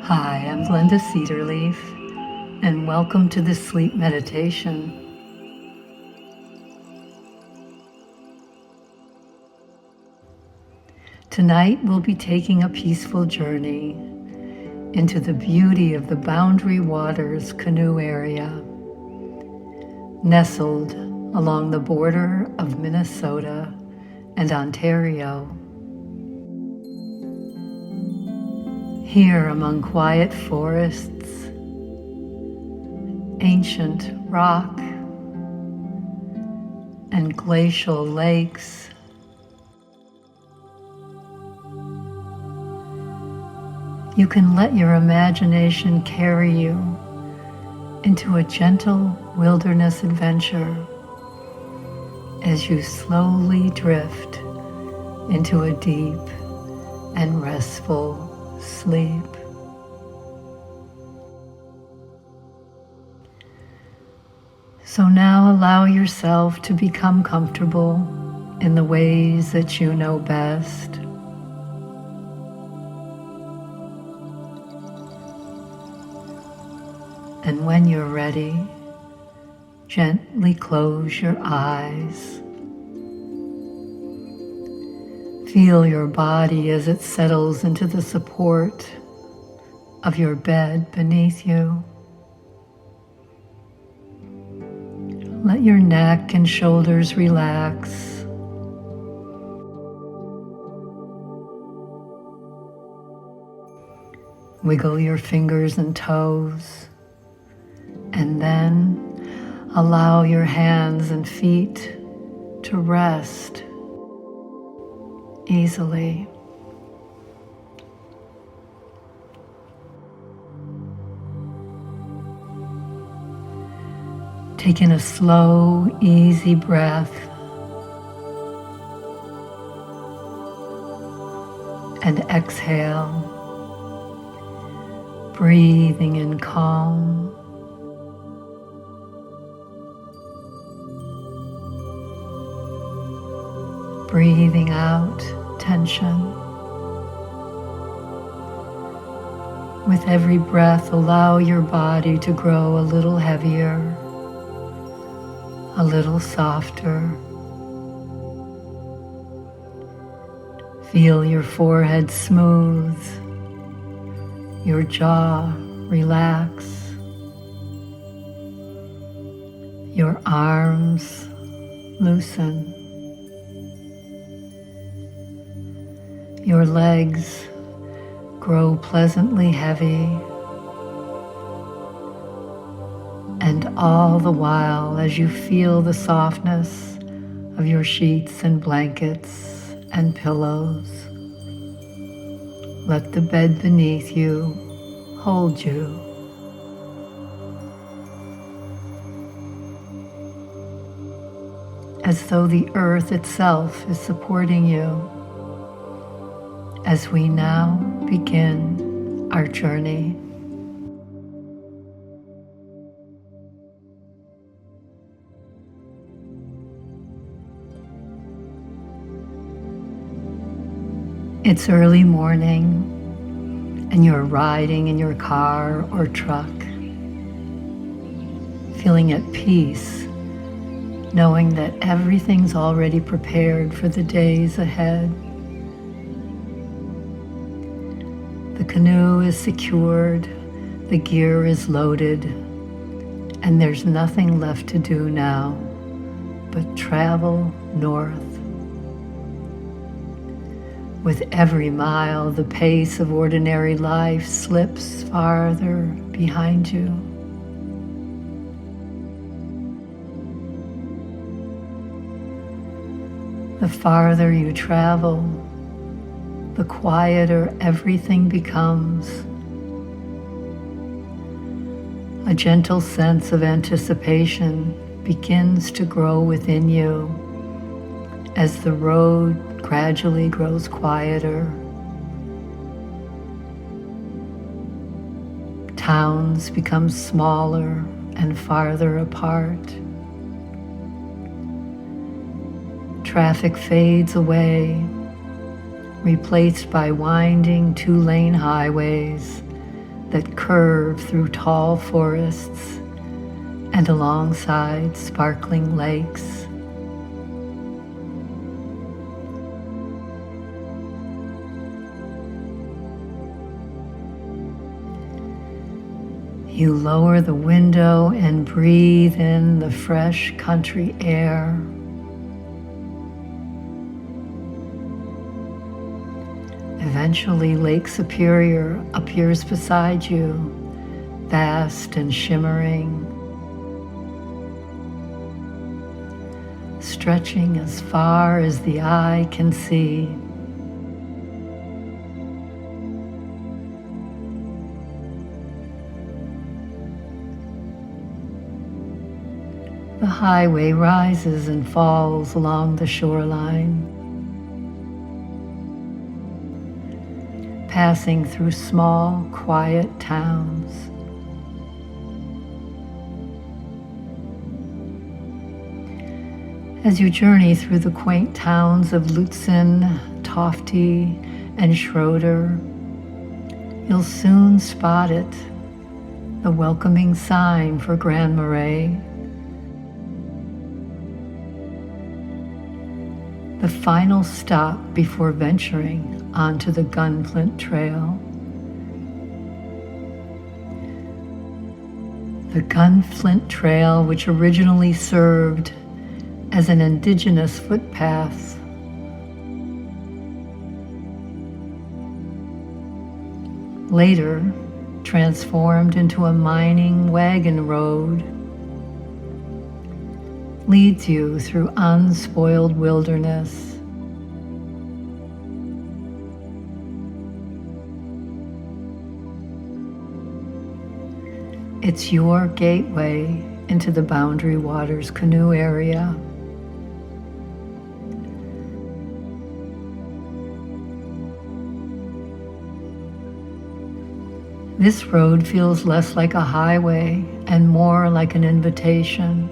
Hi, I'm Glenda Cedarleaf, and welcome to this sleep meditation. Tonight we'll be taking a peaceful journey into the beauty of the Boundary Waters Canoe area, nestled along the border of Minnesota and Ontario. Here among quiet forests, ancient rock, and glacial lakes, you can let your imagination carry you into a gentle wilderness adventure as you slowly drift into a deep and restful sleep. So now allow yourself to become comfortable in the ways that you know best. And when you're ready, gently close your eyes. Feel your body as it settles into the support of your bed beneath you. Let your neck and shoulders relax. Wiggle your fingers and toes, and then allow your hands and feet to rest easily. Take in a slow, easy breath and exhale, breathing in calm breathing out tension. With every breath, allow your body to grow a little heavier, a little softer. Feel your forehead smooth, your jaw relax, your arms loosen. Your legs grow pleasantly heavy, and all the while, as you feel the softness of your sheets and blankets and pillows, let the bed beneath you hold you. As though the earth itself is supporting you. As we now begin our journey. It's early morning and you're riding in your car or truck, feeling at peace, knowing that everything's already prepared for the days ahead. The canoe is secured, the gear is loaded, and there's nothing left to do now but travel north. With every mile, the pace of ordinary life slips farther behind you. The farther you travel, the quieter everything becomes. A gentle sense of anticipation begins to grow within you as the road gradually grows quieter. Towns become smaller and farther apart. Traffic fades away, replaced by winding two-lane highways that curve through tall forests and alongside sparkling lakes. You lower the window and breathe in the fresh country air. Eventually, Lake Superior appears beside you, vast and shimmering, stretching as far as the eye can see. The highway rises and falls along the shoreline, passing through small, quiet towns. As you journey through the quaint towns of Lutsen, Tofte, and Schroeder, you'll soon spot it, the welcoming sign for Grand Marais. The final stop before venturing onto the Gunflint Trail. The Gunflint Trail, which originally served as an Indigenous footpath, later transformed into a mining wagon road, leads you through unspoiled wilderness. It's your gateway into the Boundary Waters Canoe area. This road feels less like a highway and more like an invitation.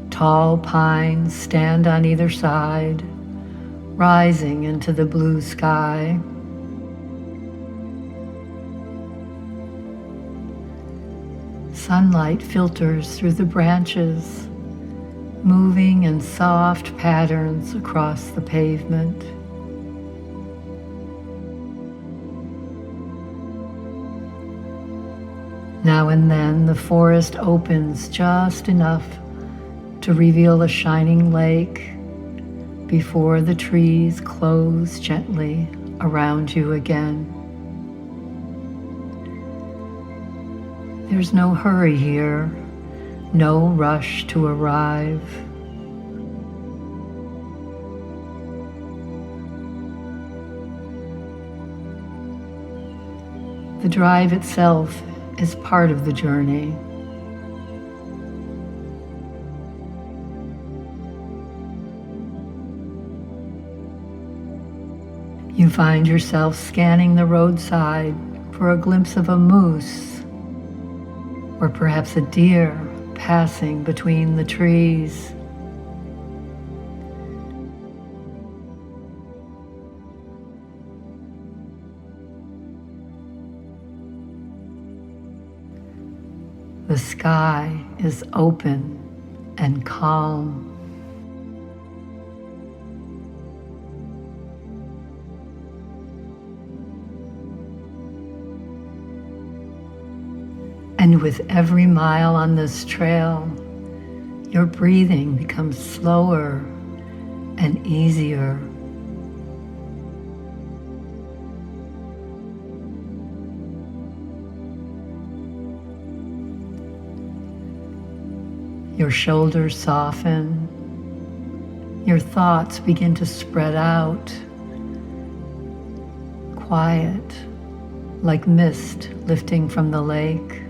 Tall pines stand on either side, rising into the blue sky. Sunlight filters through the branches, moving in soft patterns across the pavement. Now and then the forest opens just enough to reveal a shining lake before the trees close gently around you again. There's no hurry here, no rush to arrive. The drive itself is part of the journey. You find yourself scanning the roadside for a glimpse of a moose, or perhaps a deer passing between the trees. The sky is open and calm. And with every mile on this trail, your breathing becomes slower and easier. Your shoulders soften, your thoughts begin to spread out, quiet, like mist lifting from the lake.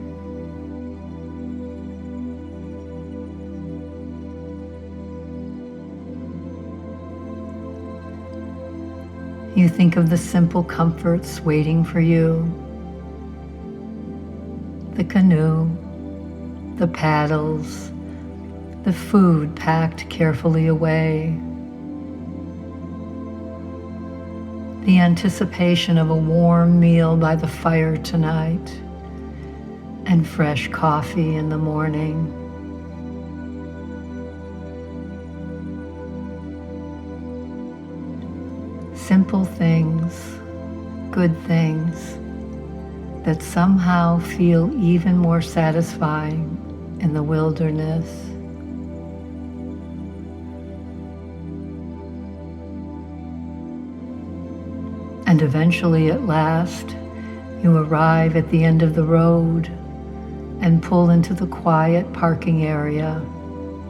You think of the simple comforts waiting for you: the canoe, the paddles, the food packed carefully away. the anticipation of a warm meal by the fire tonight and fresh coffee in the morning. Simple things, good things that somehow feel even more satisfying in the wilderness. And eventually, at last, you arrive at the end of the road and pull into the quiet parking area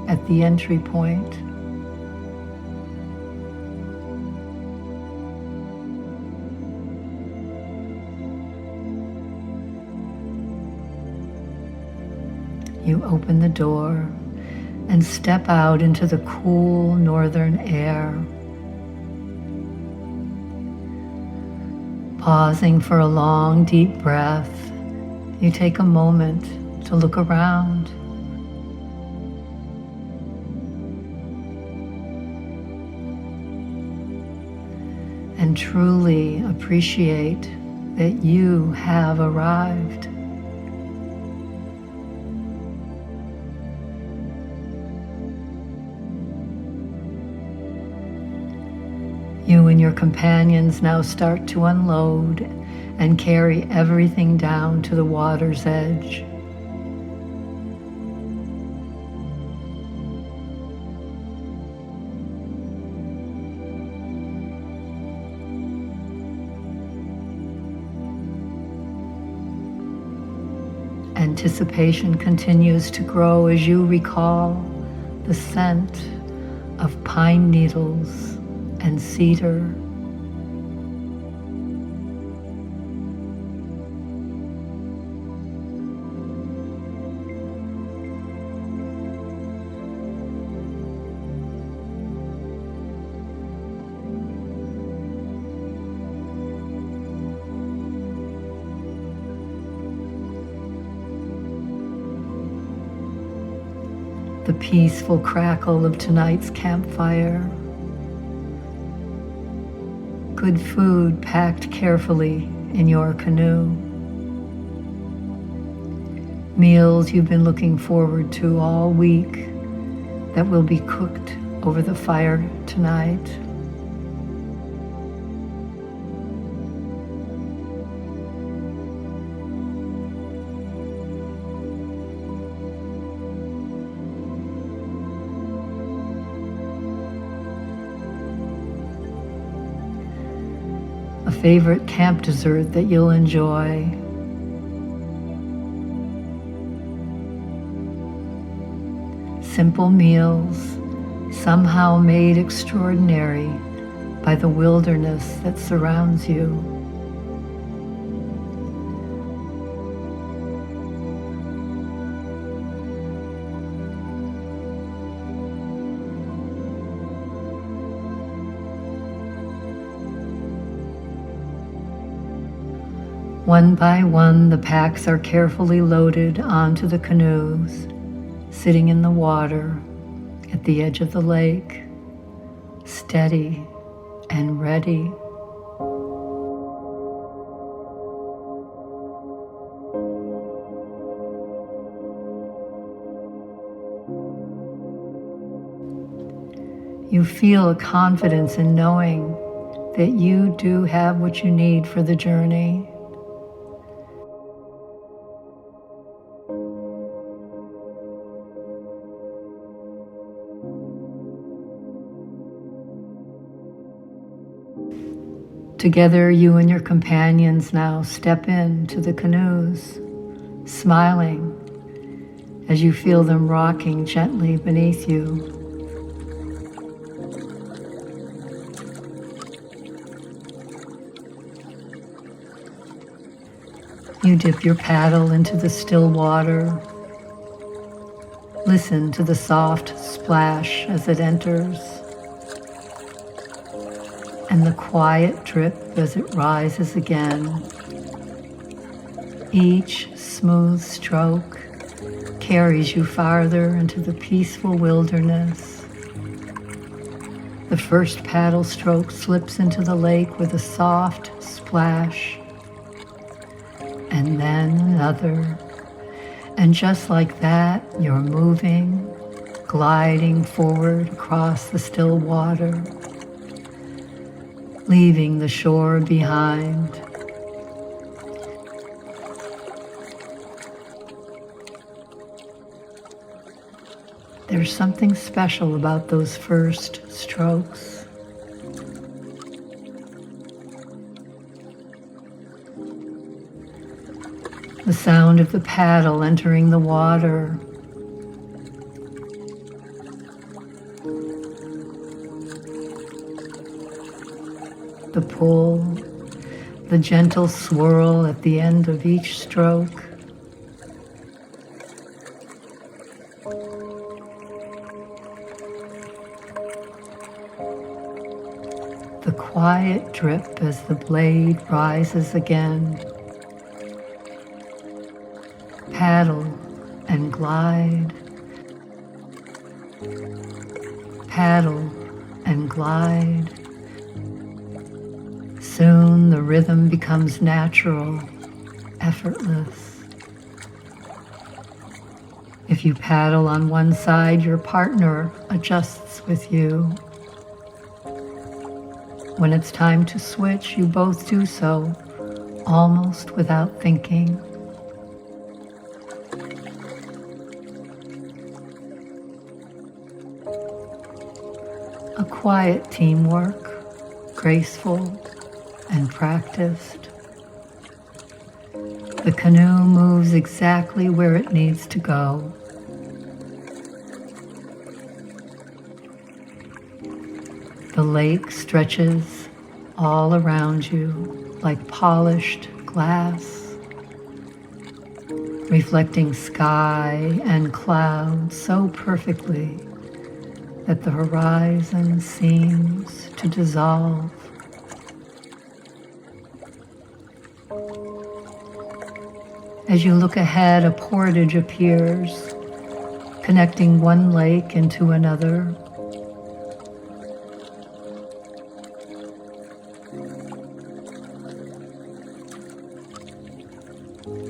at the entry point. You open the door and step out into the cool northern air. Pausing for a long, deep breath, you take a moment to look around. And truly appreciate that you have arrived. You and your companions now start to unload and carry everything down to the water's edge. Anticipation continues to grow as you recall the scent of pine needles and cedar. The peaceful crackle of tonight's campfire. Good food packed carefully in your canoe. Meals you've been looking forward to all week that will be cooked over the fire tonight. A favorite camp dessert that you'll enjoy. Simple meals, somehow made extraordinary by the wilderness that surrounds you. One by one, the packs are carefully loaded onto the canoes, sitting in the water at the edge of the lake, steady and ready. You feel a confidence in knowing that you do have what you need for the journey. Together, you and your companions now step into the canoes, smiling as you feel them rocking gently beneath you. You dip your paddle into the still water. Listen to the soft splash as it enters, and the quiet drip as it rises again. Each smooth stroke carries you farther into the peaceful wilderness, The first paddle stroke slips into the lake with a soft splash, and then another. And just like that, you're moving, gliding forward across the still water, leaving the shore behind. There's something special about those first strokes. The sound of the paddle entering the water, the pull, the gentle swirl at the end of each stroke. The quiet drip as the blade rises again. Paddle and glide. Paddle and glide. Soon the rhythm becomes natural, effortless. If you paddle on one side, your partner adjusts with you. When it's time to switch, you both do so, almost without thinking. A quiet teamwork, graceful and practiced. The canoe moves exactly where it needs to go. The lake stretches all around you like polished glass, reflecting sky and clouds so perfectly that the horizon seems to dissolve. As you look ahead, a portage appears, connecting one lake into another.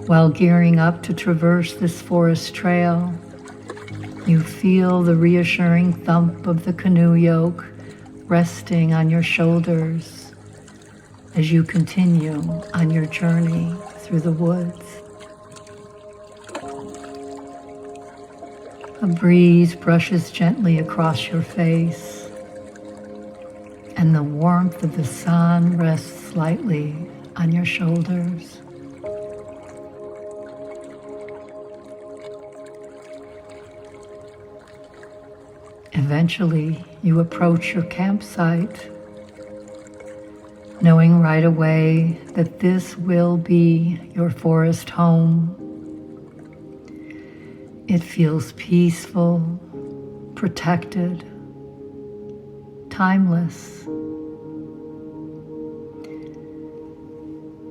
While gearing up to traverse this forest trail, you feel the reassuring thump of the canoe yoke resting on your shoulders as you continue on your journey through the woods. A breeze brushes gently across your face, and the warmth of the sun rests lightly on your shoulders. Eventually, you approach your campsite, knowing right away that this will be your forest home. It feels peaceful, protected, timeless.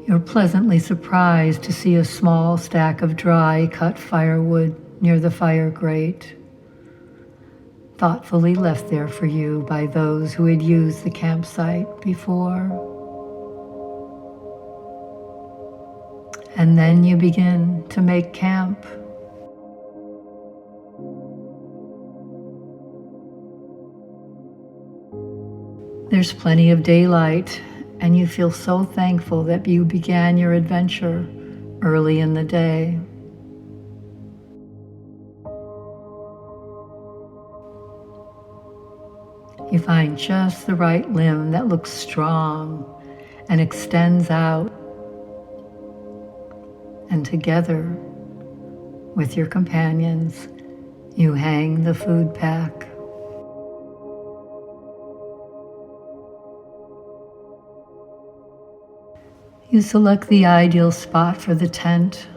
You're pleasantly surprised to see a small stack of dry cut firewood near the fire grate, thoughtfully left there for you by those who had used the campsite before. And then you begin to make camp. There's plenty of daylight, and you feel so thankful that you began your adventure early in the day. You find just the right limb that looks strong and extends out, and together with your companions, you hang the food pack. You select the ideal spot for the tent,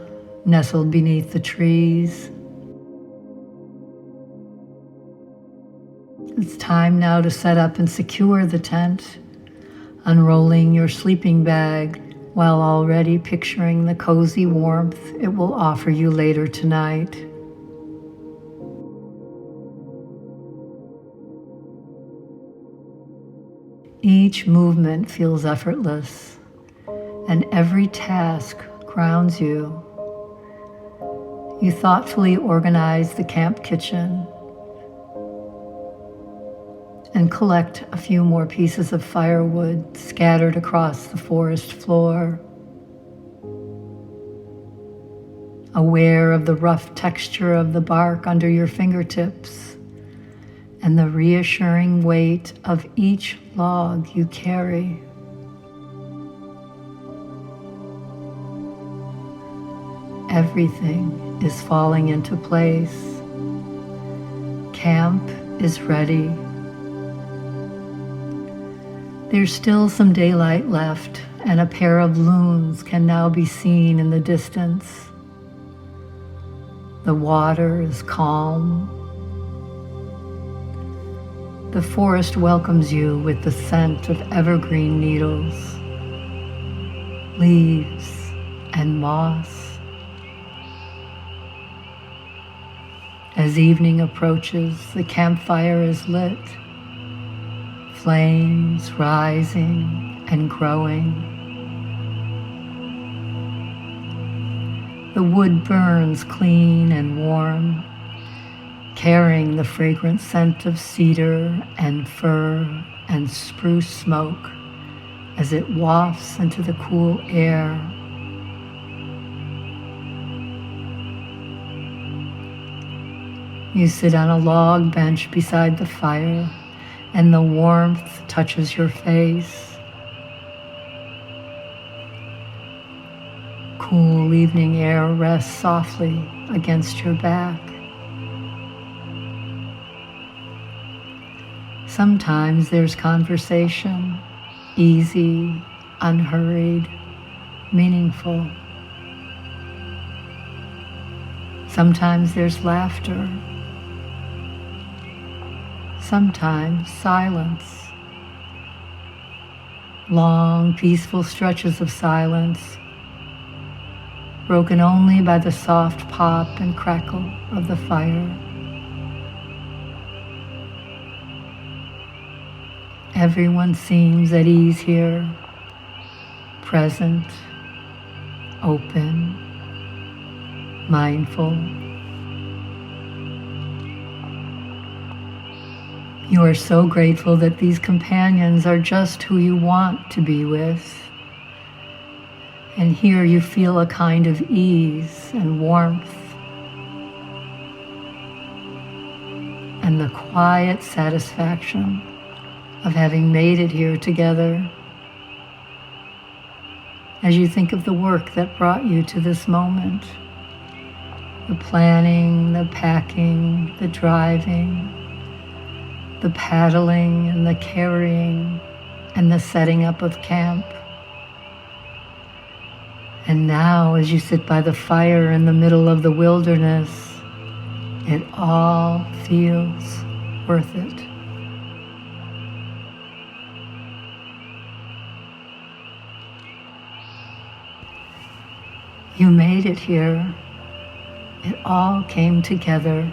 nestled beneath the trees. It's time now to set up and secure the tent, unrolling your sleeping bag while already picturing the cozy warmth it will offer you later tonight. Each movement feels effortless, and every task grounds you. You thoughtfully organize the camp kitchen and collect a few more pieces of firewood scattered across the forest floor. Aware of the rough texture of the bark under your fingertips and the reassuring weight of each log you carry. Everything is falling into place. Camp is ready. There's still some daylight left, and a pair of loons can now be seen in the distance. The water is calm. The forest welcomes you with the scent of evergreen needles, leaves, and moss. As evening approaches, the campfire is lit, flames rising and growing. The wood burns clean and warm, carrying the fragrant scent of cedar and fir and spruce smoke as it wafts into the cool air. You sit on a log bench beside the fire, and the warmth touches your face. Cool evening air rests softly against your back. Sometimes there's conversation, easy, unhurried, meaningful. Sometimes there's laughter. Sometimes silence. Long, peaceful stretches of silence, broken only by the soft pop and crackle of the fire. Everyone seems at ease here, present, open, mindful. You are so grateful that these companions are just who you want to be with. And here you feel a kind of ease and warmth and the quiet satisfaction of having made it here together. As you think of the work that brought you to this moment, the planning, the packing, the driving, the paddling and the carrying and the setting up of camp. And now, as you sit by the fire in the middle of the wilderness, it all feels worth it. You made it here. It all came together.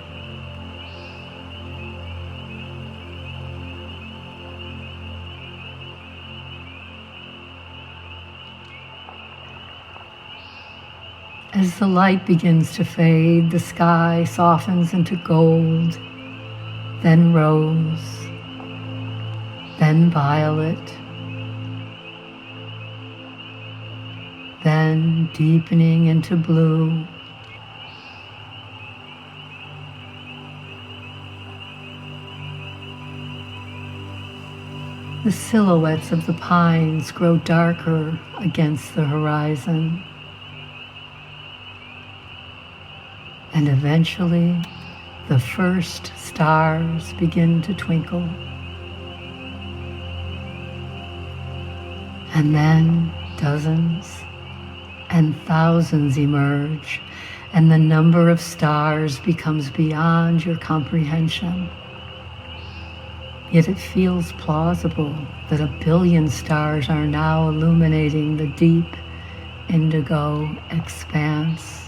As the light begins to fade, the sky softens into gold, then rose, then violet, then deepening into blue. The silhouettes of the pines grow darker against the horizon. And eventually, the first stars begin to twinkle. And then dozens and thousands emerge, and the number of stars becomes beyond your comprehension. Yet it feels plausible that 1 billion stars are now illuminating the deep indigo expanse.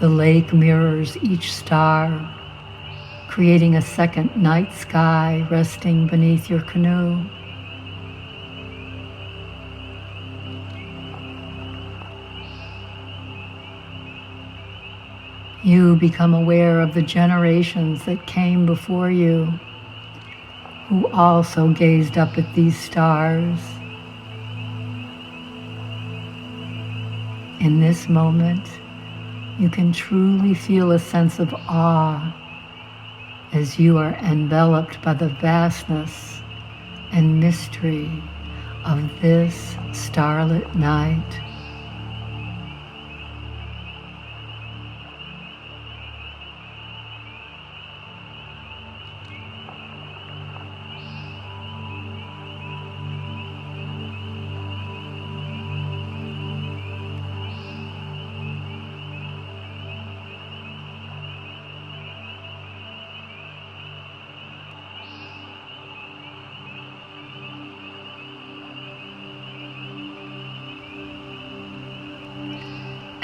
The lake mirrors each star, creating a second night sky resting beneath your canoe. You become aware of the generations that came before you, who also gazed up at these stars. In this moment, you can truly feel a sense of awe as you are enveloped by the vastness and mystery of this starlit night.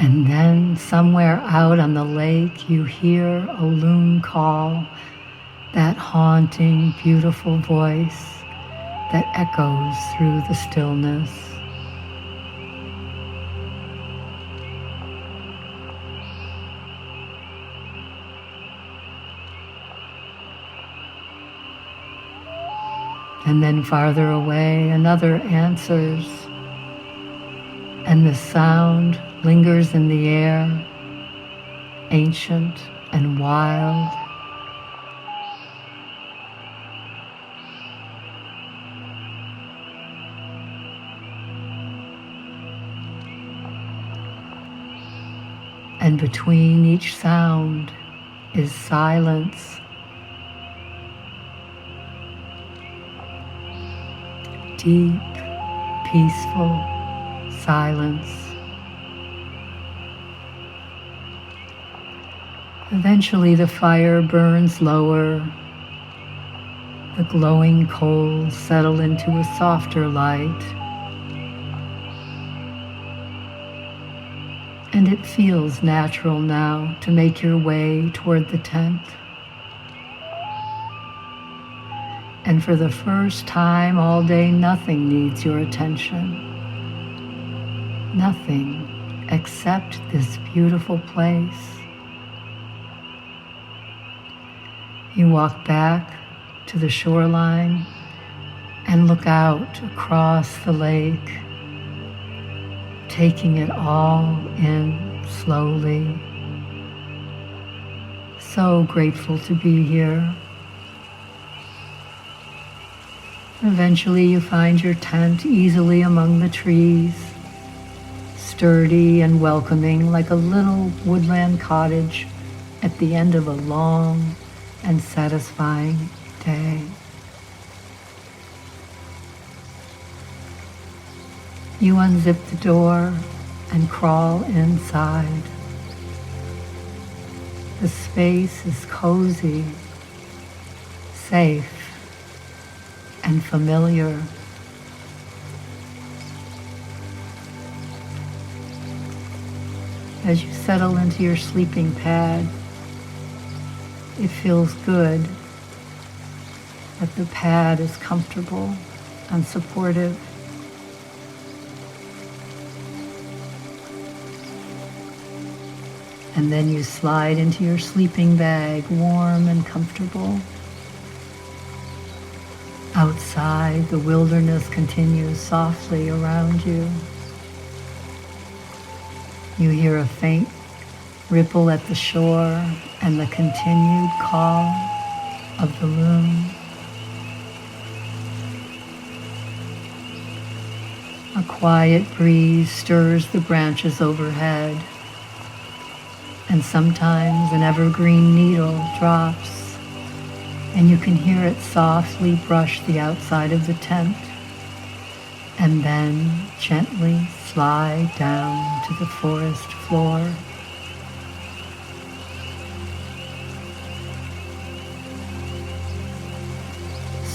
And then somewhere out on the lake, you hear a loon call, that haunting, beautiful voice that echoes through the stillness. And then farther away, another answers, and the sound lingers in the air, ancient and wild. And between each sound is silence. Deep, peaceful silence. Eventually the fire burns lower. The glowing coals settle into a softer light. And it feels natural now to make your way toward the tent. And for the first time all day, nothing needs your attention. Nothing except this beautiful place. You walk back to the shoreline and look out across the lake, taking it all in slowly. So grateful to be here. Eventually you find your tent easily among the trees, sturdy and welcoming like a little woodland cottage at the end of a long and satisfying day. You unzip the door and crawl inside. The space is cozy, safe, and familiar. As you settle into your sleeping pad, it feels good that the pad is comfortable and supportive. And then you slide into your sleeping bag, warm and comfortable. Outside, the wilderness continues softly around you. You hear a faint ripple at the shore and the continued call of the loon. A quiet breeze stirs the branches overhead, and sometimes an evergreen needle drops, and you can hear it softly brush the outside of the tent, and then gently slide down to the forest floor.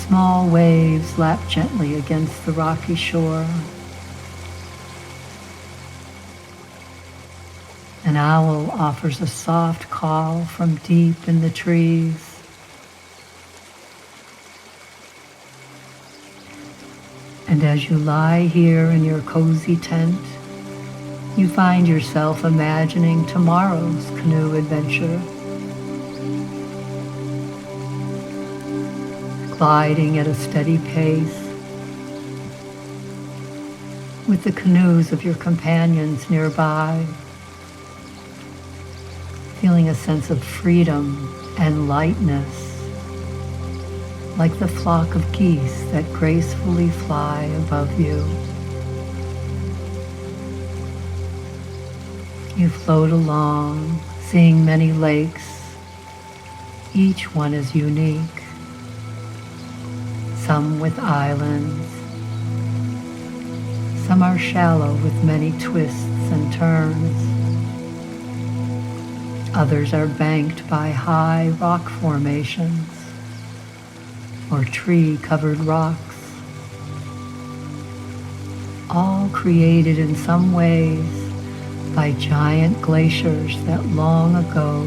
Small waves lap gently against the rocky shore. An owl offers a soft call from deep in the trees. And as you lie here in your cozy tent, you find yourself imagining tomorrow's canoe adventure, gliding at a steady pace, with the canoes of your companions nearby, feeling a sense of freedom and lightness, like the flock of geese that gracefully fly above you. You float along, seeing many lakes. Each one is unique, some with islands, some are shallow with many twists and turns. Others are banked by high rock formations or tree-covered rocks, all created in some ways by giant glaciers that long ago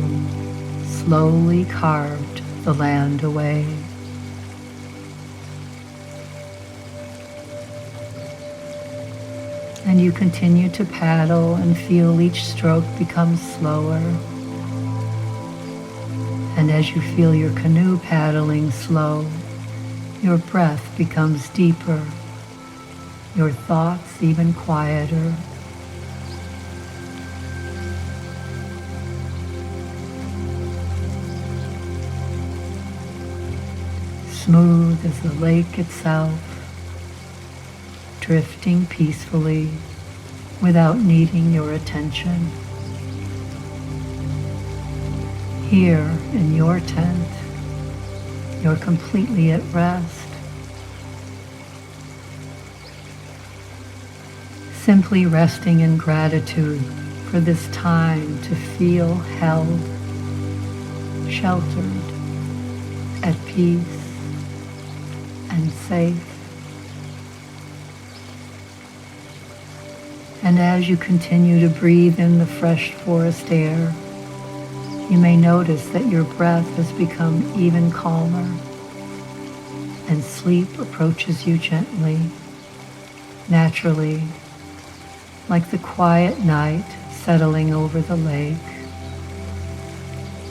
slowly carved the land away. And you continue to paddle and feel each stroke become slower. And as you feel your canoe paddling slow, your breath becomes deeper, your thoughts even quieter. Smooth as the lake itself, drifting peacefully without needing your attention. Here in your tent, you're completely at rest, simply resting in gratitude for this time to feel held, sheltered, at peace, and safe. And as you continue to breathe in the fresh forest air, you may notice that your breath has become even calmer, and sleep approaches you gently, naturally, like the quiet night settling over the lake.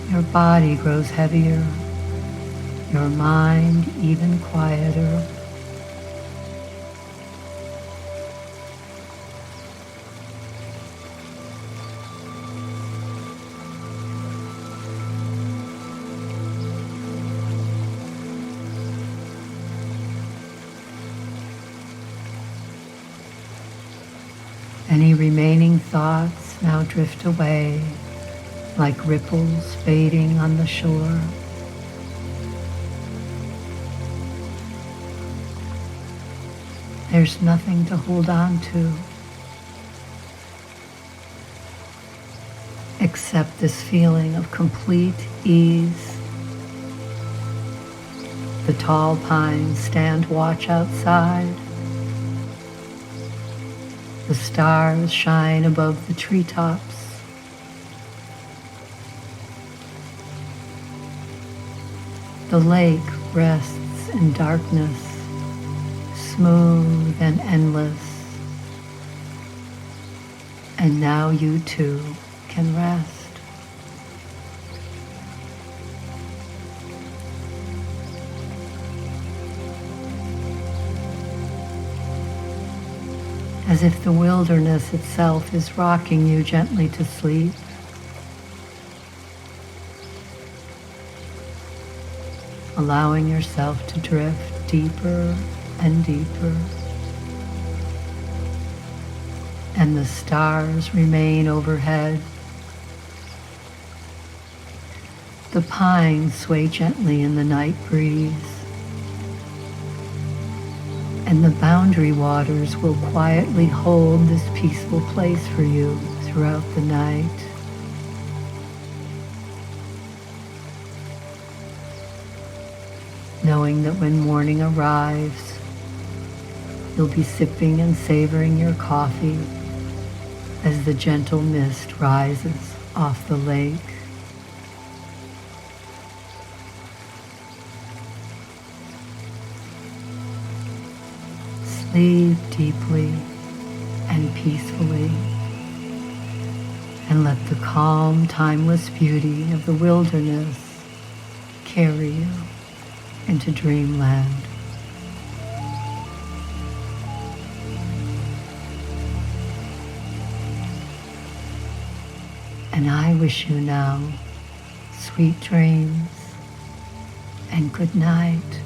Your body grows heavier, your mind even quieter. Any remaining thoughts now drift away like ripples fading on the shore. There's nothing to hold on to except this feeling of complete ease. The tall pines stand watch outside. The stars shine above the treetops. The lake rests in darkness, smooth and endless. And now you too can rest. As if the wilderness itself is rocking you gently to sleep. Allowing yourself to drift deeper and deeper. And the stars remain overhead. The pines sway gently in the night breeze. And the boundary waters will quietly hold this peaceful place for you throughout the night. Knowing that when morning arrives, you'll be sipping and savoring your coffee as the gentle mist rises off the lake. Sleep deeply and peacefully, and let the calm, timeless beauty of the wilderness carry you into dreamland. And I wish you now sweet dreams and good night.